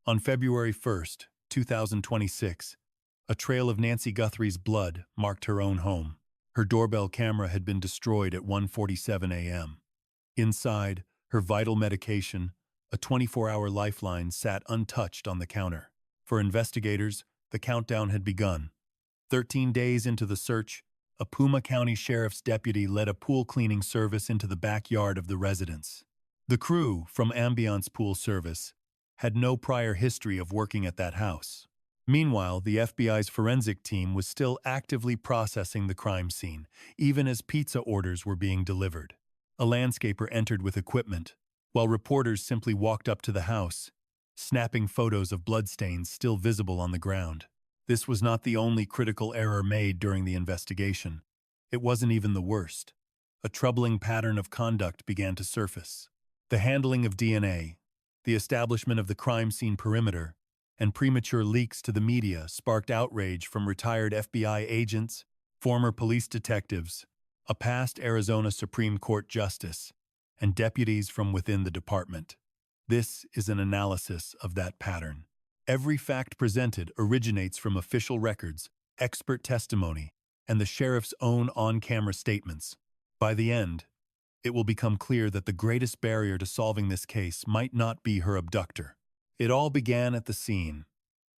On February 1st, 2026, a trail of Nancy Guthrie's blood marked her own home. Her doorbell camera had been destroyed at 1:47 a.m. Inside, her vital medication, a 24-hour lifeline, sat untouched on the counter. For investigators, the countdown had begun. 13 days into the search, a Puma County Sheriff's deputy led a pool cleaning service into the backyard of the residence. The crew, from Ambiance Pool Service, had no prior history of working at that house. Meanwhile, the FBI's forensic team was still actively processing the crime scene, even as pizza orders were being delivered. A landscaper entered with equipment, while reporters simply walked up to the house, snapping photos of bloodstains still visible on the ground. This was not the only critical error made during the investigation. It wasn't even the worst. A troubling pattern of conduct began to surface. The handling of DNA, the establishment of the crime scene perimeter, and premature leaks to the media sparked outrage from retired FBI agents, former police detectives, a past Arizona Supreme Court justice, and deputies from within the department. This is an analysis of that pattern. Every fact presented originates from official records, expert testimony, and the sheriff's own on-camera statements. By the end, it will become clear that the greatest barrier to solving this case might not be her abductor. It all began at the scene.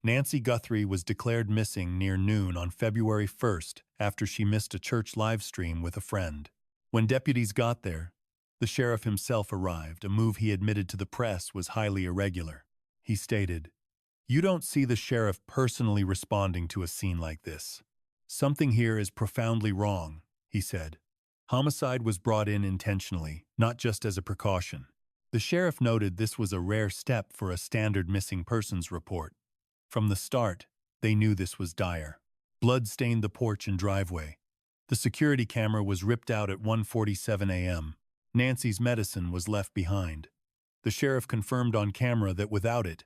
Nancy Guthrie was declared missing near noon on February 1st after she missed a church live stream with a friend. When deputies got there, the sheriff himself arrived, a move he admitted to the press was highly irregular. He stated, "You don't see the sheriff personally responding to a scene like this. Something here is profoundly wrong," he said. Homicide was brought in intentionally, not just as a precaution. The sheriff noted this was a rare step for a standard missing persons report. From the start, they knew this was dire. Blood stained the porch and driveway. The security camera was ripped out at 1:47 a.m. Nancy's medicine was left behind. The sheriff confirmed on camera that without it,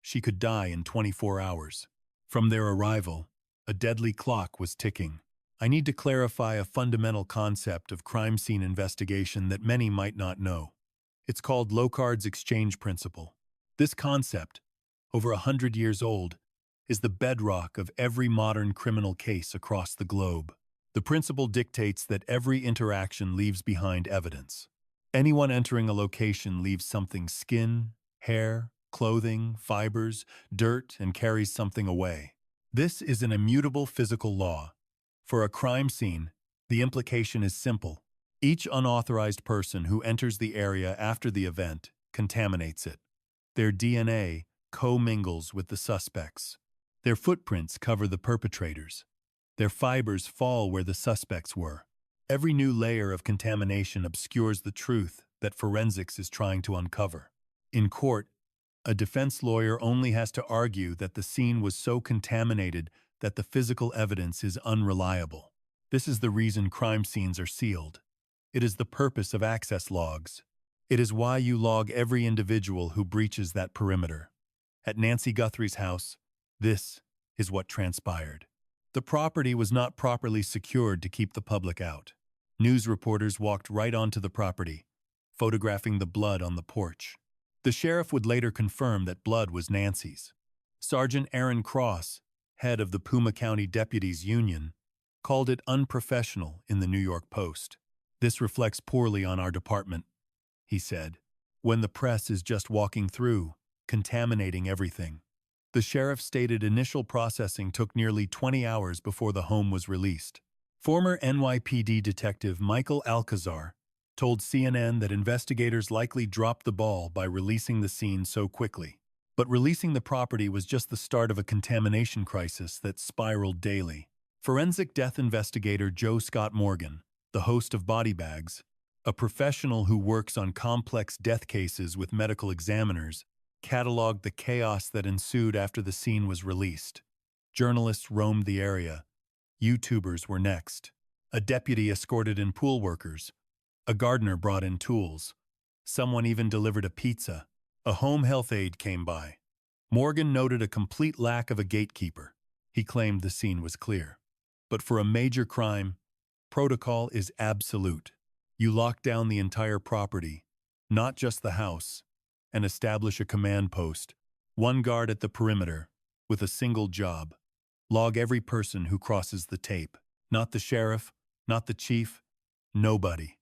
she could die in 24 hours. From their arrival, a deadly clock was ticking. I need to clarify a fundamental concept of crime scene investigation that many might not know. It's called Locard's exchange principle. This concept, over 100 years old, is the bedrock of every modern criminal case across the globe. The principle dictates that every interaction leaves behind evidence. Anyone entering a location leaves something: skin, hair, clothing, fibers, dirt, and carries something away. This is an immutable physical law. For a crime scene, the implication is simple. Each unauthorized person who enters the area after the event contaminates it. Their DNA co-mingles with the suspects. Their footprints cover the perpetrators. Their fibers fall where the suspects were. Every new layer of contamination obscures the truth that forensics is trying to uncover. In court, a defense lawyer only has to argue that the scene was so contaminated that the physical evidence is unreliable. This is the reason crime scenes are sealed. It is the purpose of access logs. It is why you log every individual who breaches that perimeter. At Nancy Guthrie's house, this is what transpired. The property was not properly secured to keep the public out. News reporters walked right onto the property, photographing the blood on the porch. The sheriff would later confirm that blood was Nancy's. Sergeant Aaron Cross, head of the Puma County Deputies Union, called it unprofessional in the New York Post. "This reflects poorly on our department," he said, "when the press is just walking through, contaminating everything." The sheriff stated initial processing took nearly 20 hours before the home was released. Former NYPD detective Michael Alcazar told CNN that investigators likely dropped the ball by releasing the scene so quickly. But releasing the property was just the start of a contamination crisis that spiraled daily. Forensic death investigator Joe Scott Morgan, the host of Body Bags, a professional who works on complex death cases with medical examiners, cataloged the chaos that ensued after the scene was released. Journalists roamed the area. YouTubers were next. A deputy escorted in pool workers. A gardener brought in tools. Someone even delivered a pizza. A home health aide came by. Morgan noted a complete lack of a gatekeeper. He claimed the scene was clear. But for a major crime, protocol is absolute. You lock down the entire property, not just the house, and establish a command post One guard at the perimeter, with a single job. Log every person who crosses the tape. Not the sheriff, not the chief, nobody.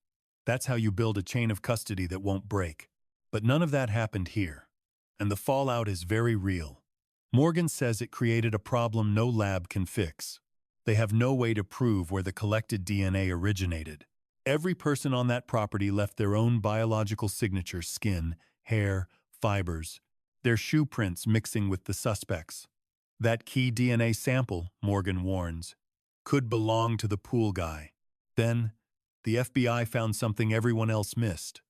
That's how you build a chain of custody that won't break. But none of that happened here. And the fallout is very real. Morgan says it created a problem no lab can fix. They have no way to prove where the collected DNA originated. Every person on that property left their own biological signature: skin, hair, fibers, their shoe prints mixing with the suspects. That key DNA sample, Morgan warns, could belong to the pool guy. Then, the FBI found something everyone else missed: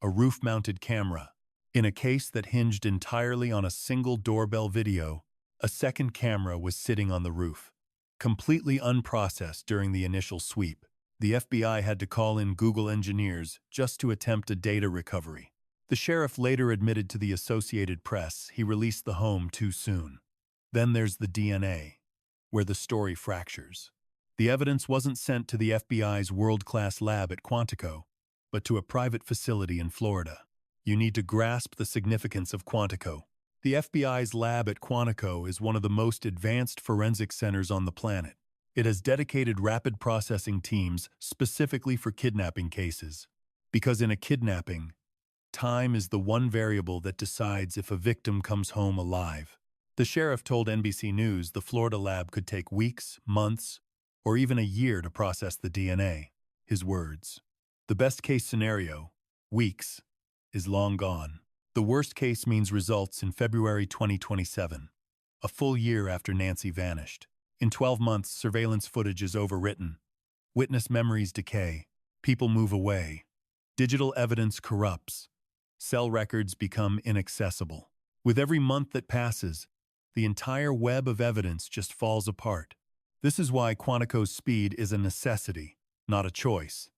a roof-mounted camera. In a case that hinged entirely on a single doorbell video, a second camera was sitting on the roof, completely unprocessed during the initial sweep. The FBI had to call in Google engineers just to attempt a data recovery. The sheriff later admitted to the Associated Press he released the home too soon. Then there's the DNA, where the story fractures. The evidence wasn't sent to the FBI's world-class lab at Quantico, but to a private facility in Florida. You need to grasp the significance of Quantico. The FBI's lab at Quantico is one of the most advanced forensic centers on the planet. It has dedicated rapid processing teams specifically for kidnapping cases. Because in a kidnapping, time is the one variable that decides if a victim comes home alive. The sheriff told NBC News the Florida lab could take weeks, months, or even a year to process the DNA. His words: "The best-case scenario, weeks, is long gone. The worst case means results in February 2027, a full year after Nancy vanished. In 12 months, surveillance footage is overwritten. Witness memories decay. People move away. Digital evidence corrupts. Cell records become inaccessible. With every month that passes, the entire web of evidence just falls apart. This is why Quantico's speed is a necessity, not a choice.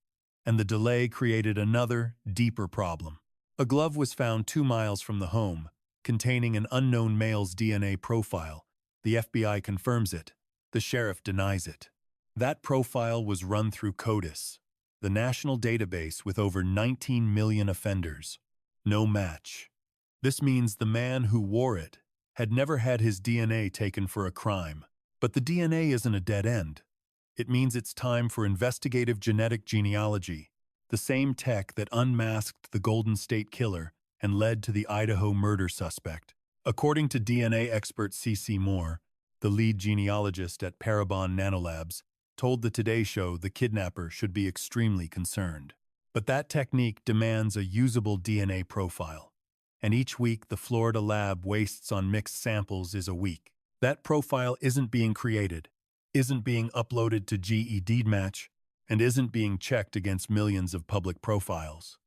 And the delay created another, deeper problem. A glove was found 2 miles from the home, containing an unknown male's DNA profile. The FBI confirms it. The sheriff denies it. That profile was run through CODIS, the national database with over 19 million offenders. No match. This means the man who wore it had never had his DNA taken for a crime. But the DNA isn't a dead end. It means it's time for investigative genetic genealogy, the same tech that unmasked the Golden State Killer and led to the Idaho murder suspect. According to DNA expert C.C. Moore, the lead genealogist at Parabon Nanolabs, told the Today Show the kidnapper should be extremely concerned. But that technique demands a usable DNA profile. And each week the Florida lab wastes on mixed samples is a week. That profile isn't being created, isn't being uploaded to GED Match, and isn't being checked against millions of public profiles.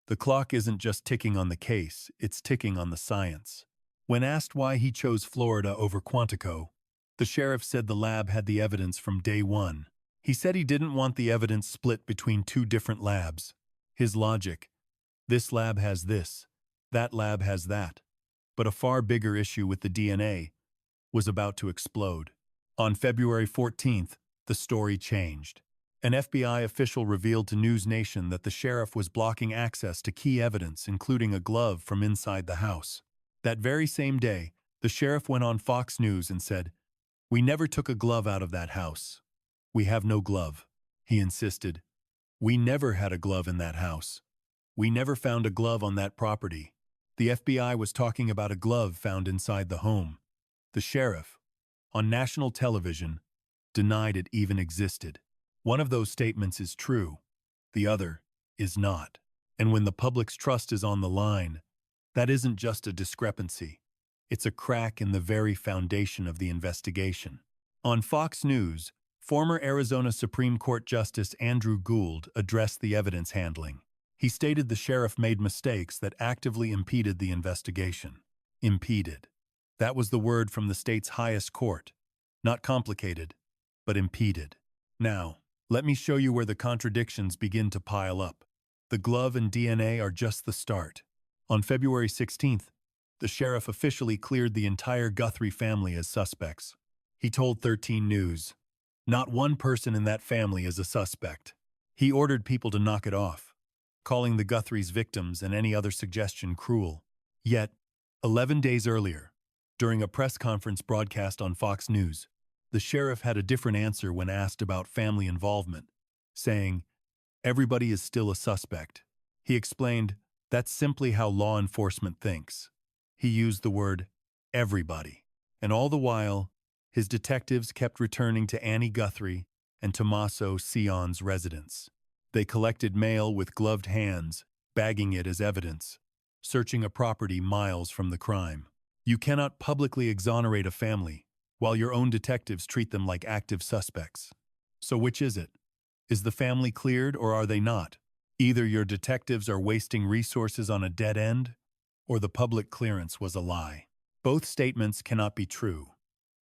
The clock isn't just ticking on the case, it's ticking on the science. When asked why he chose Florida over Quantico, the sheriff said the lab had the evidence from day one. He said he didn't want the evidence split between 2 different labs. His logic: this lab has this, that lab has that. But a far bigger issue with the DNA was about to explode. On February 14th, the story changed. An FBI official revealed to News Nation that the sheriff was blocking access to key evidence, including a glove from inside the house. That very same day, the sheriff went on Fox News and said, "We never took a glove out of that house. We have no glove." He insisted, "We never had a glove in that house. We never found a glove on that property." The FBI was talking about a glove found inside the home. The sheriff, on national television, denied it even existed. One of those statements is true, the other is not. And when the public's trust is on the line, that isn't just a discrepancy. It's a crack in the very foundation of the investigation. On Fox News, former Arizona Supreme Court Justice Andrew Gould addressed the evidence handling. He stated the sheriff made mistakes that actively impeded the investigation. Impeded. That was the word from the state's highest court. Not complicated, but impeded. Now, let me show you where the contradictions begin to pile up. The glove and DNA are just the start. On February 16th, the sheriff officially cleared the entire Guthrie family as suspects. He told 13 News, "Not one person in that family is a suspect." He ordered people to knock it off, calling the Guthries victims and any other suggestion cruel. Yet, 11 days earlier, During a press conference broadcast on Fox News, the sheriff had a different answer when asked about family involvement, saying, "Everybody is still a suspect." He explained, "That's simply how law enforcement thinks." He used the word everybody. And all the while, his detectives kept returning to Nancy Guthrie and Tomaso Chion's residence. They collected mail with gloved hands, bagging it as evidence, searching a property miles from the crime. You cannot publicly exonerate a family, while your own detectives treat them like active suspects. So which is it? Is the family cleared or are they not? Either your detectives are wasting resources on a dead end, or the public clearance was a lie. Both statements cannot be true.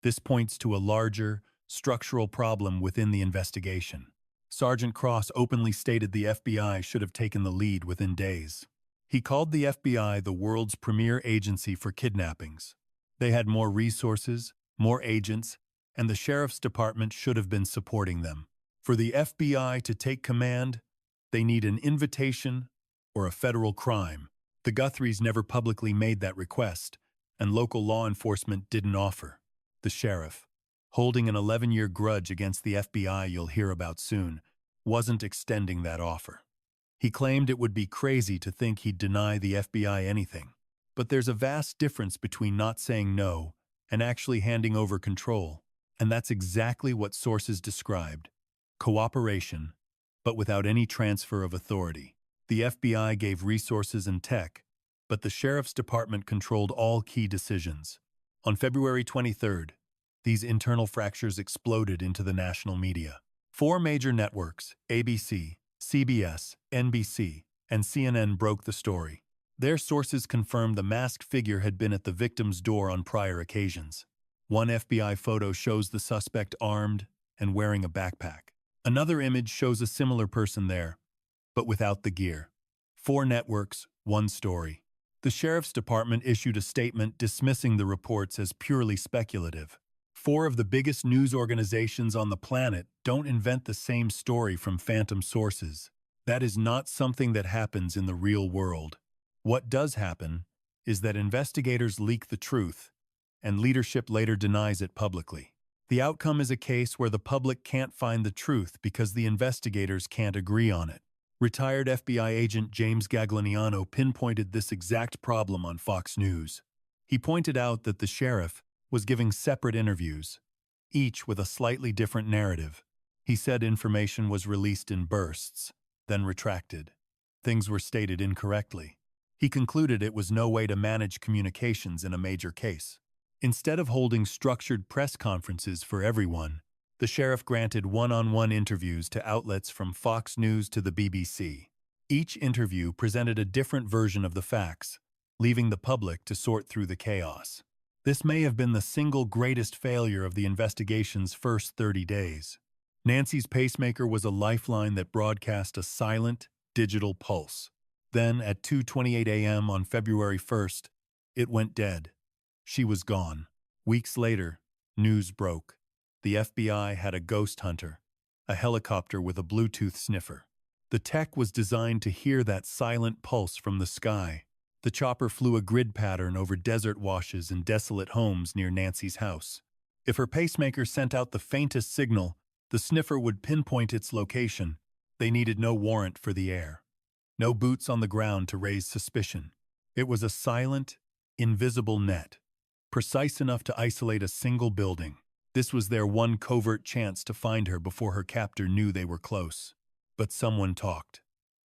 This points to a larger, structural problem within the investigation. Sergeant Cross openly stated the FBI should have taken the lead within days. He called the FBI the world's premier agency for kidnappings. They had more resources, more agents, and the sheriff's department should have been supporting them. For the FBI to take command, they need an invitation or a federal crime. The Guthries never publicly made that request, and local law enforcement didn't offer. The sheriff, holding an 11-year grudge against the FBI you'll hear about soon, wasn't extending that offer. He claimed it would be crazy to think he'd deny the FBI anything. But there's a vast difference between not saying no and actually handing over control, and that's exactly what sources described: cooperation, but without any transfer of authority. The FBI gave resources and tech, but the sheriff's department controlled all key decisions. On February 23rd, these internal fractures exploded into the national media. 4 major networks, ABC, CBS, NBC, and CNN, broke the story. Their sources confirmed the masked figure had been at the victim's door on prior occasions. One FBI photo shows the suspect armed and wearing a backpack. Another image shows a similar person there, but without the gear. 4 networks, 1 story. The sheriff's department issued a statement dismissing the reports as purely speculative. 4 of the biggest news organizations on the planet don't invent the same story from phantom sources. That is not something that happens in the real world. What does happen is that investigators leak the truth, and leadership later denies it publicly. The outcome is a case where the public can't find the truth because the investigators can't agree on it. Retired FBI agent James Gagliano pinpointed this exact problem on Fox News. He pointed out that the sheriff was giving separate interviews, each with a slightly different narrative. He said information was released in bursts, then retracted. Things were stated incorrectly. He concluded it was no way to manage communications in a major case. Instead of holding structured press conferences for everyone, the sheriff granted one-on-one interviews to outlets from Fox News to the BBC. Each interview presented a different version of the facts, leaving the public to sort through the chaos. This may have been the single greatest failure of the investigation's first 30 days. Nancy's pacemaker was a lifeline that broadcast a silent, digital pulse. Then, at 2:28 a.m. on February 1st, it went dead. She was gone. Weeks later, news broke. The FBI had a ghost hunter, a helicopter with a Bluetooth sniffer. The tech was designed to hear that silent pulse from the sky. The chopper flew a grid pattern over desert washes and desolate homes near Nancy's house. If her pacemaker sent out the faintest signal, the sniffer would pinpoint its location. They needed no warrant for the air, no boots on the ground to raise suspicion. It was a silent, invisible net, precise enough to isolate a single building. This was their one covert chance to find her before her captor knew they were close. But someone talked.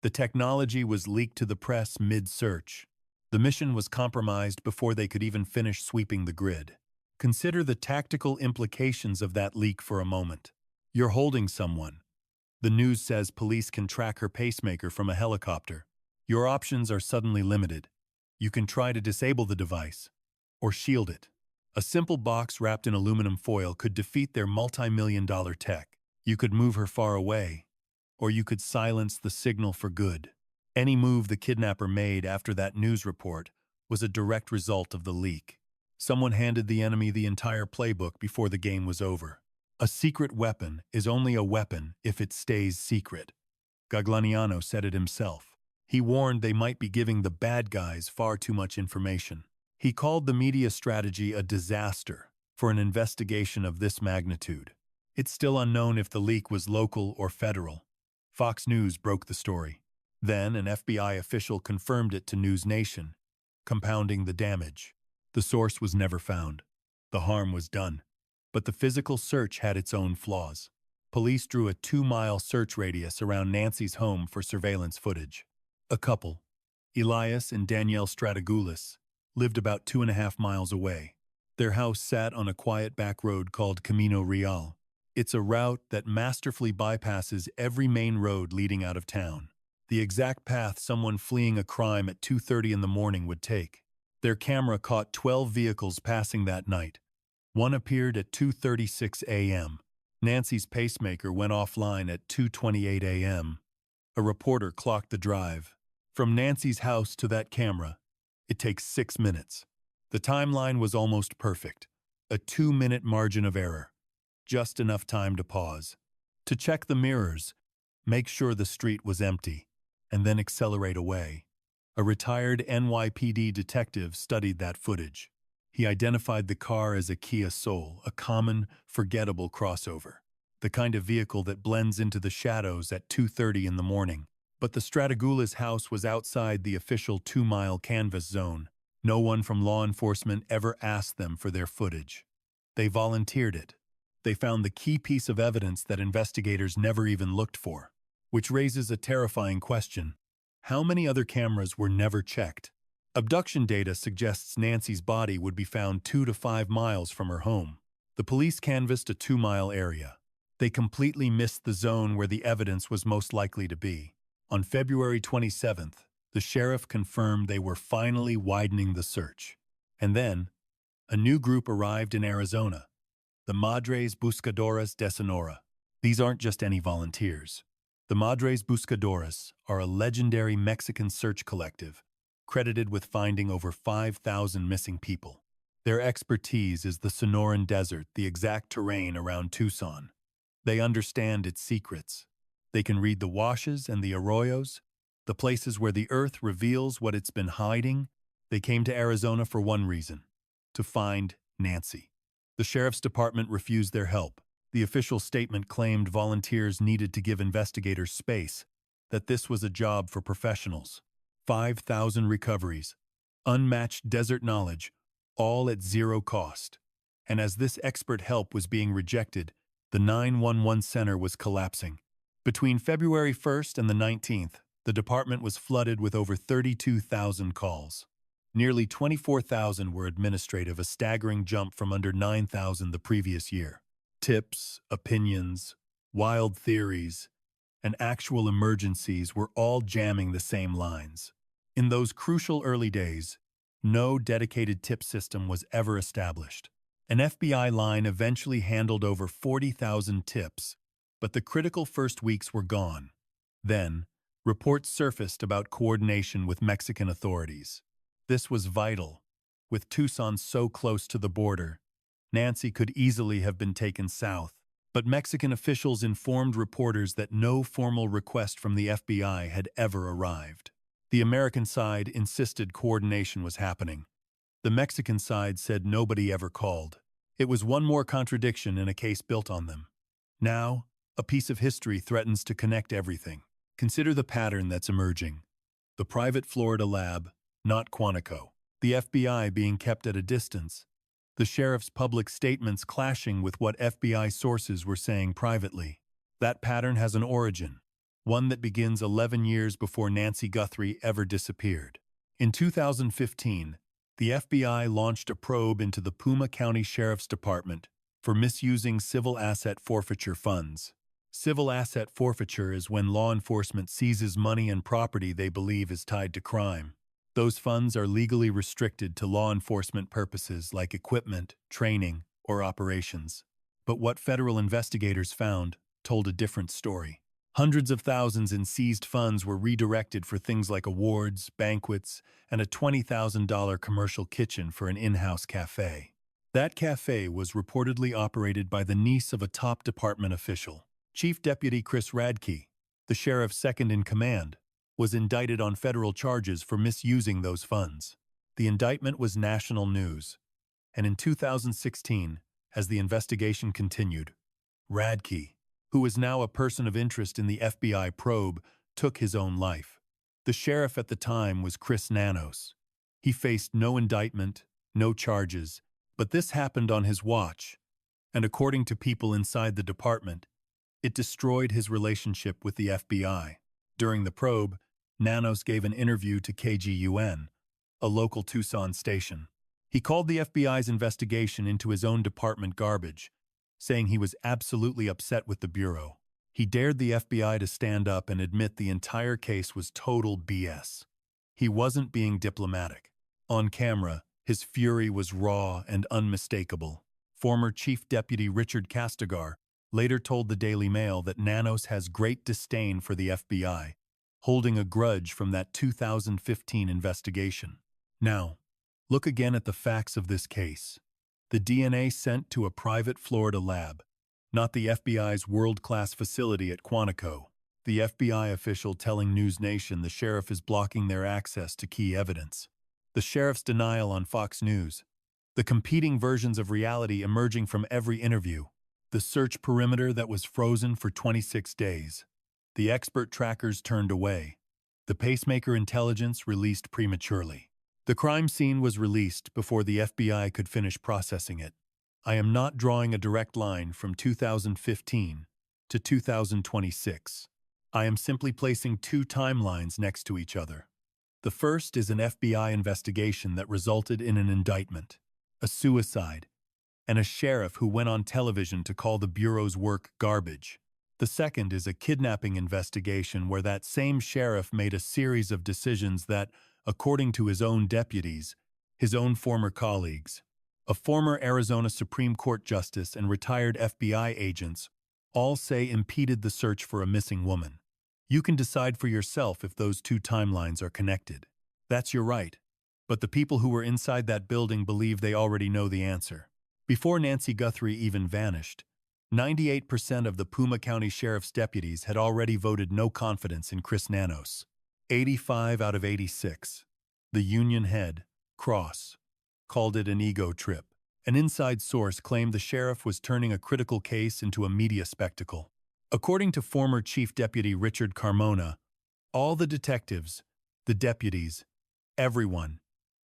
The technology was leaked to the press mid-search. The mission was compromised before they could even finish sweeping the grid. Consider the tactical implications of that leak for a moment. You're holding someone. The news says police can track her pacemaker from a helicopter. Your options are suddenly limited. You can try to disable the device, or shield it. A simple box wrapped in aluminum foil could defeat their multi-million-dollar tech. You could move her far away, or you could silence the signal for good. Any move the kidnapper made after that news report was a direct result of the leak. Someone handed the enemy the entire playbook before the game was over. A secret weapon is only a weapon if it stays secret. Gagliano said it himself. He warned they might be giving the bad guys far too much information. He called the media strategy a disaster for an investigation of this magnitude. It's still unknown if the leak was local or federal. Fox News broke the story. Then an FBI official confirmed it to News Nation, compounding the damage. The source was never found. The harm was done. But the physical search had its own flaws. Police drew a 2-mile search radius around Nancy's home for surveillance footage. A couple, Elias and Danielle Strategoulis, lived about 2.5 miles away. Their house sat on a quiet back road called Camino Real. It's a route that masterfully bypasses every main road leading out of town. The exact path someone fleeing a crime at 2:30 in the morning would take. Their camera caught 12 vehicles passing that night. One appeared at 2:36 a.m. Nancy's pacemaker went offline at 2:28 a.m. A reporter clocked the drive. From Nancy's house to that camera, it takes 6 minutes. The timeline was almost perfect. A 2-minute margin of error. Just enough time to pause. To check the mirrors, make sure the street was empty, and then accelerate away. A retired NYPD detective studied that footage. He identified the car as a Kia Soul, a common, forgettable crossover. The kind of vehicle that blends into the shadows at 2:30 in the morning. But the Strategoulis house was outside the official 2-mile canvas zone. No one from law enforcement ever asked them for their footage. They volunteered it. They found the key piece of evidence that investigators never even looked for. Which raises a terrifying question. How many other cameras were never checked? Abduction data suggests Nancy's body would be found 2 to 5 miles from her home. The police canvassed a 2-mile area. They completely missed the zone where the evidence was most likely to be. On February 27th, the sheriff confirmed they were finally widening the search. And then, a new group arrived in Arizona, the Madres Buscadoras de Sonora. These aren't just any volunteers. The Madres Buscadoras are a legendary Mexican search collective, credited with finding over 5,000 missing people. Their expertise is the Sonoran Desert, the exact terrain around Tucson. They understand its secrets. They can read the washes and the arroyos, the places where the earth reveals what it's been hiding. They came to Arizona for one reason: to find Nancy. The sheriff's department refused their help. The official statement claimed volunteers needed to give investigators space, that this was a job for professionals. 5,000 recoveries, unmatched desert knowledge, all at zero cost. And as this expert help was being rejected, the 911 center was collapsing. Between February 1st and the 19th, the department was flooded with over 32,000 calls. Nearly 24,000 were administrative, a staggering jump from under 9,000 the previous year. Tips, opinions, wild theories, and actual emergencies were all jamming the same lines. In those crucial early days, no dedicated tip system was ever established. An FBI line eventually handled over 40,000 tips, but the critical first weeks were gone. Then, reports surfaced about coordination with Mexican authorities. This was vital. With Tucson so close to the border, Nancy could easily have been taken south, but Mexican officials informed reporters that no formal request from the FBI had ever arrived. The American side insisted coordination was happening. The Mexican side said nobody ever called. It was one more contradiction in a case built on them. Now, a piece of history threatens to connect everything. Consider the pattern that's emerging. The private Florida lab, not Quantico. The FBI being kept at a distance. The sheriff's public statements clashing with what FBI sources were saying privately. That pattern has an origin, one that begins 11 years before Nancy Guthrie ever disappeared. In 2015, the FBI launched a probe into the Puma County Sheriff's Department for misusing civil asset forfeiture funds. Civil asset forfeiture is when law enforcement seizes money and property they believe is tied to crime. Those funds are legally restricted to law enforcement purposes like equipment, training, or operations. But what federal investigators found told a different story. Hundreds of thousands in seized funds were redirected for things like awards, banquets, and a $20,000 commercial kitchen for an in-house cafe. That cafe was reportedly operated by the niece of a top department official. Chief Deputy Chris Radke, the sheriff's second in command, was indicted on federal charges for misusing those funds. The indictment was national news, and in 2016, as the investigation continued, Radke, who was now a person of interest in the FBI probe, took his own life. The sheriff at the time was Chris Nanos. He faced no indictment, no charges, but this happened on his watch, and according to people inside the department, it destroyed his relationship with the FBI. During the probe, Nanos gave an interview to KGUN, a local Tucson station. He called the FBI's investigation into his own department garbage, saying he was absolutely upset with the Bureau. He dared the FBI to stand up and admit the entire case was total BS. He wasn't being diplomatic. On camera, his fury was raw and unmistakable. Former Chief Deputy Richard Castigar later told the Daily Mail that Nanos has great disdain for the FBI, holding a grudge from that 2015 investigation. Now, look again at the facts of this case. The DNA sent to a private Florida lab, not the FBI's world-class facility at Quantico. The FBI official telling News Nation the sheriff is blocking their access to key evidence. The sheriff's denial on Fox News. The competing versions of reality emerging from every interview. The search perimeter that was frozen for 26 days. The expert trackers turned away. The pacemaker intelligence released prematurely. The crime scene was released before the FBI could finish processing it. I am not drawing a direct line from 2015 to 2026. I am simply placing two timelines next to each other. The first is an FBI investigation that resulted in an indictment, a suicide, and a sheriff who went on television to call the Bureau's work garbage. The second is a kidnapping investigation where that same sheriff made a series of decisions that, according to his own deputies, his own former colleagues, a former Arizona Supreme Court justice and retired FBI agents, all say impeded the search for a missing woman. You can decide for yourself if those two timelines are connected. That's your right. But the people who were inside that building believe they already know the answer. Before Nancy Guthrie even vanished, 98% of the Puma County Sheriff's deputies had already voted no confidence in Chris Nanos. 85 out of 86. The union head, Cross, called it an ego trip. An inside source claimed the sheriff was turning a critical case into a media spectacle. According to former Chief Deputy Richard Carmona, all the detectives, the deputies, everyone,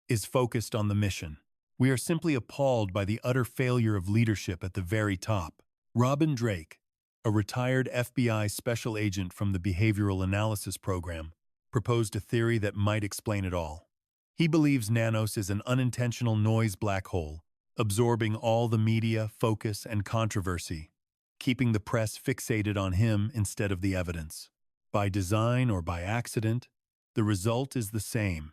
is focused on the mission. We are simply appalled by the utter failure of leadership at the very top. Robin Drake, a retired FBI special agent from the Behavioral Analysis Program, proposed a theory that might explain it all. He believes Nanos is an unintentional noise black hole, absorbing all the media, focus, and controversy, keeping the press fixated on him instead of the evidence. By design or by accident, the result is the same.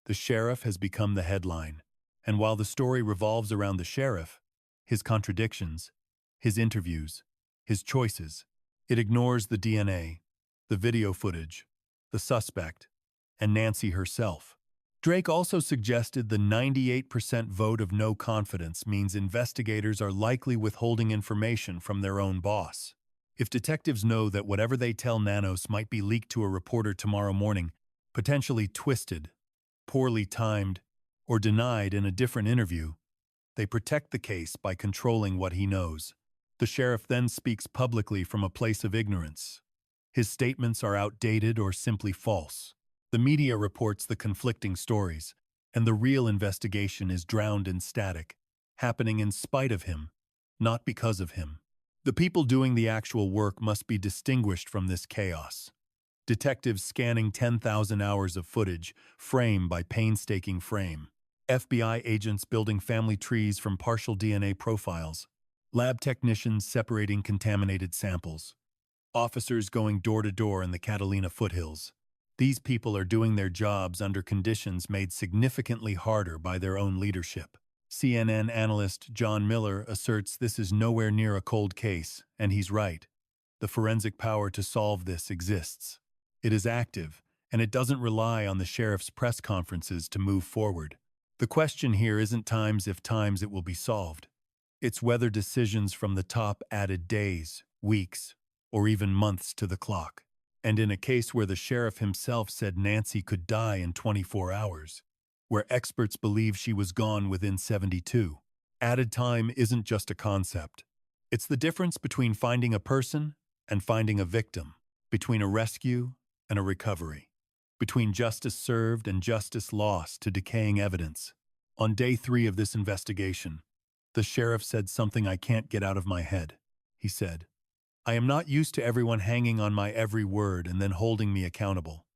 The sheriff has become the headline, and while the story revolves around the sheriff, his contradictions, his interviews, his choices, it ignores the DNA, the video footage, the suspect, and Nancy herself. Drake also suggested the 98% vote of no confidence means investigators are likely withholding information from their own boss. If detectives know that whatever they tell Nanos might be leaked to a reporter tomorrow morning, potentially twisted, poorly timed, or denied in a different interview, they protect the case by controlling what he knows. The sheriff then speaks publicly from a place of ignorance. His statements are outdated or simply false. The media reports the conflicting stories, and the real investigation is drowned in static, happening in spite of him, not because of him. The people doing the actual work must be distinguished from this chaos. Detectives scanning 10,000 hours of footage, frame by painstaking frame. FBI agents building family trees from partial DNA profiles. Lab technicians separating contaminated samples. Officers going door to door in the Catalina foothills. These people are doing their jobs under conditions made significantly harder by their own leadership. CNN analyst John Miller asserts this is nowhere near a cold case, and he's right. The forensic power to solve this exists. It is active, and it doesn't rely on the sheriff's press conferences to move forward. The question here isn't times if times it will be solved. It's whether decisions from the top added days, weeks, or even months to the clock. And in a case where the sheriff himself said Nancy could die in 24 hours, where experts believe she was gone within 72. Added time isn't just a concept. It's the difference between finding a person and finding a victim, between a rescue and a recovery, between justice served and justice lost to decaying evidence. On day 3 of this investigation, the sheriff said something I can't get out of my head. He said, "I am not used to everyone hanging on my every word and then holding me accountable."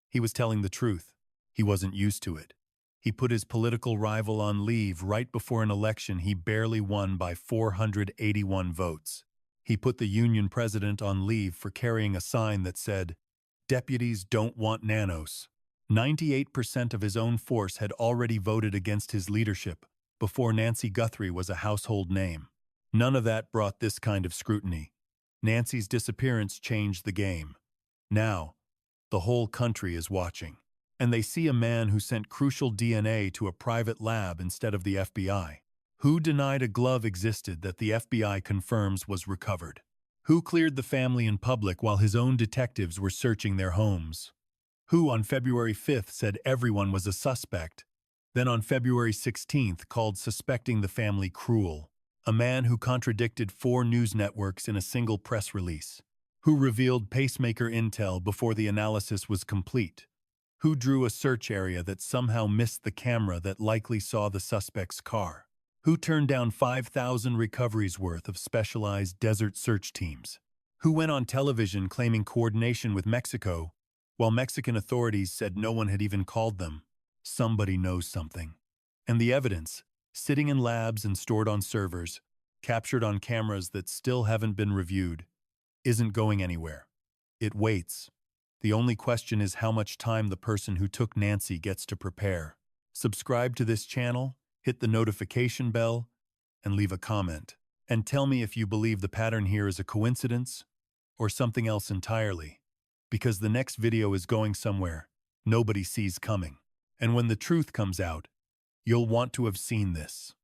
He was telling the truth. He wasn't used to it. He put his political rival on leave right before an election he barely won by 481 votes. He put the union president on leave for carrying a sign that said, "Deputies don't want nanos." 98% of his own force had already voted against his leadership before Nancy Guthrie was a household name. None of that brought this kind of scrutiny. Nancy's disappearance changed the game. Now, the whole country is watching, and they see a man who sent crucial DNA to a private lab instead of the FBI. Who denied a glove existed that the FBI confirms was recovered? Who cleared the family in public while his own detectives were searching their homes? Who on February 5th said everyone was a suspect, then on February 16th called suspecting the family cruel? A man who contradicted 4 news networks in a single press release. Who revealed pacemaker intel before the analysis was complete. Who drew a search area that somehow missed the camera that likely saw the suspect's car. Who turned down 5,000 recoveries worth of specialized desert search teams. Who went on television claiming coordination with Mexico, while Mexican authorities said no one had even called them. Somebody knows something. And the evidence, sitting in labs and stored on servers, captured on cameras that still haven't been reviewed, isn't going anywhere. It waits. The only question is how much time the person who took Nancy gets to prepare. Subscribe to this channel, hit the notification bell, and leave a comment. And tell me if you believe the pattern here is a coincidence or something else entirely. Because the next video is going somewhere nobody sees coming. And when the truth comes out, you'll want to have seen this.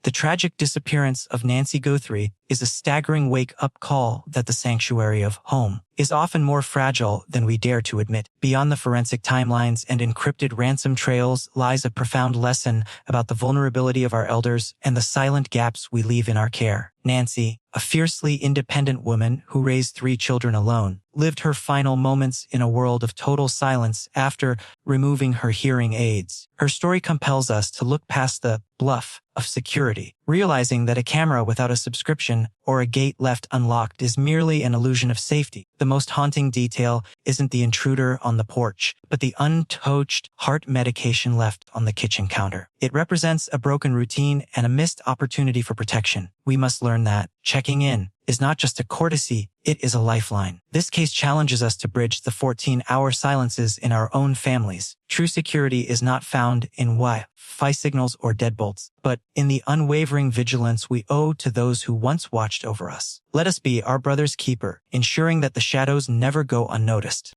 The tragic disappearance of Nancy Guthrie is a staggering wake-up call that the sanctuary of home is often more fragile than we dare to admit. Beyond the forensic timelines and encrypted ransom trails lies a profound lesson about the vulnerability of our elders and the silent gaps we leave in our care. Nancy, a fiercely independent woman who raised 3 children alone, lived her final moments in a world of total silence after removing her hearing aids. Her story compels us to look past the bluff of security, realizing that a camera without a subscription or a gate left unlocked is merely an illusion of safety. The most haunting detail isn't the intruder on the porch, but the untouched heart medication left on the kitchen counter. It represents a broken routine and a missed opportunity for protection. We must learn that checking in is not just a courtesy, it is a lifeline. This case challenges us to bridge the 14-hour silences in our own families. True security is not found in Wi-Fi signals or deadbolts, but in the unwavering vigilance we owe to those who once watched over us. Let us be our brother's keeper, ensuring that the shadows never go unnoticed.